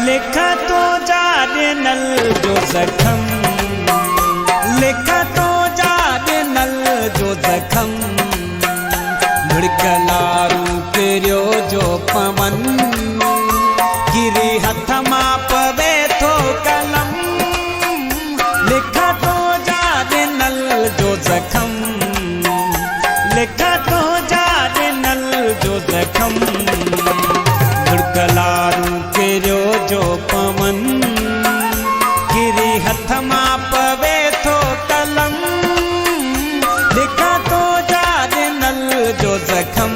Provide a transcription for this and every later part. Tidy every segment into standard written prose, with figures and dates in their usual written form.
लिखा तो जाने नल जो जखम, लिखा तो जाने नल जो जखम, मुड़कलारू करियो जो पवन, गिरी हथ मां पवे थो कलम। लिखा तो जाने नल जो जखम, लिखा तो जाने नल जो जखम, मुड़कलारू करियो जो पवन, गिरी हथ मां पवे थो कलम। लिखा तो जाने नल जो जखम,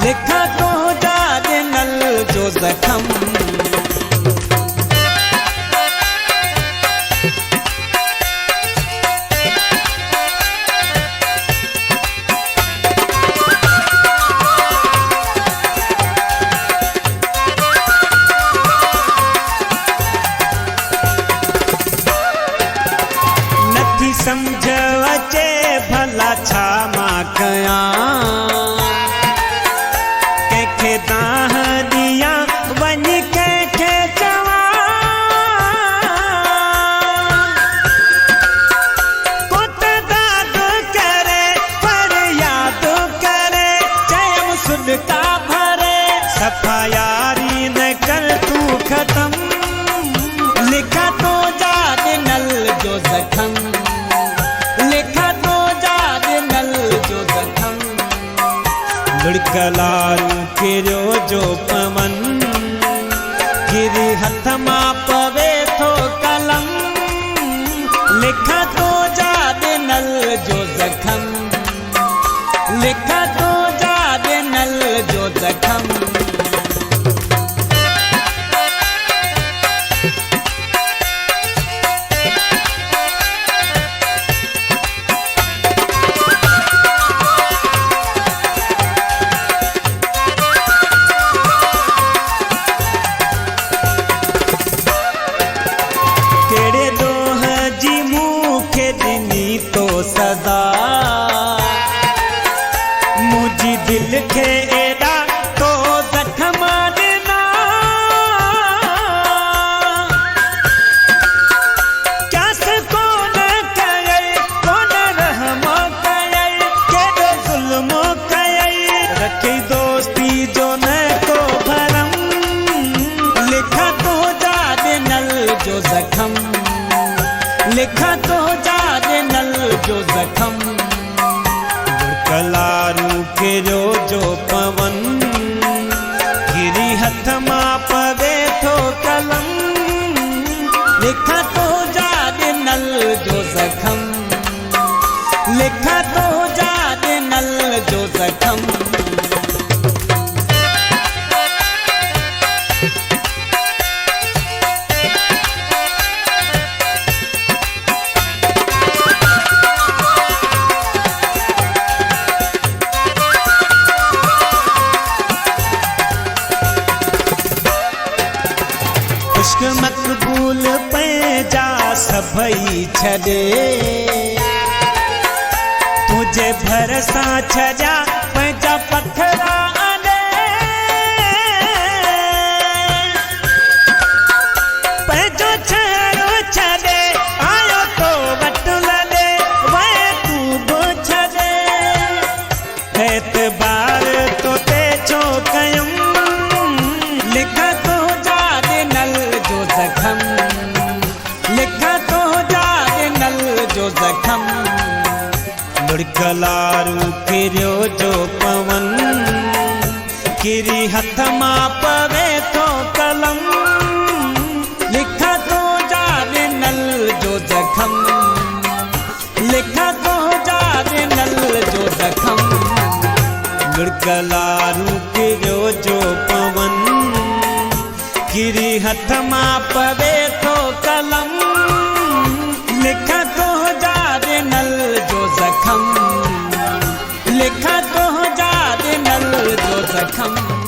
लिखा तो जाने नल जो जखम। समझ अचे भला छा मां कया, कंहिंखे दाह ॾियां वञी कंहिंखे चवां, पुट दाद करे फरियाद करे, चयम सुॾका भरे सफ़ा यारी न कर तूं ख़तम। लिखा तो जाने नल जो जखम, लिखा तो जाने नल जो जखम, मुड़कलारू करियो जो पवन, गिरी हथ मां पवे थो कलम। लिखा तो जाने नल जो जखम, लिखा तो जाने नल जो जखम। तो सदा मुझी दिल खे एड़ा तो जखम ॾिना, क्यास कोन कयई कोन रहम कयई, केॾो ज़ुल्म कयई रखी दोस्ती जो न को भरम। लिखा तो जाने नल जो जखम, लिखा तो जाने नल जो जखम, मुड़कलारू करियो जो पवन, गिरी हथ मां पवे थो कलम। लिखा तो जाने नल जो जखम, लिखा तो जाने नल जो जखम। इश्क मक़बूल पंहिंजा सभई छॾे, तुझे भरसा छॾिया पंहिंजा पथरा आॾे। पंहिंजो छहरो छॾे आयो तो वटि लॾे, वए तूं बि छॾे एतबार तो ते छो कयुमि। लिखा तो जाने नल जो जखम, लिखा तो जाने नल जो जखम, मुड़कलारू करियो जो पवन, गिरी हथ मां पवे थो कलम। लिखा तो जाने नल जो जखम, लिखा तो जाने नल जो जखम, मुड़कलारू करियो जो पवन, गिरी हथ मां पवे थो कलम। लिखा तो जाने नल जो जखम, लिखा तो जाने नल जो जखम।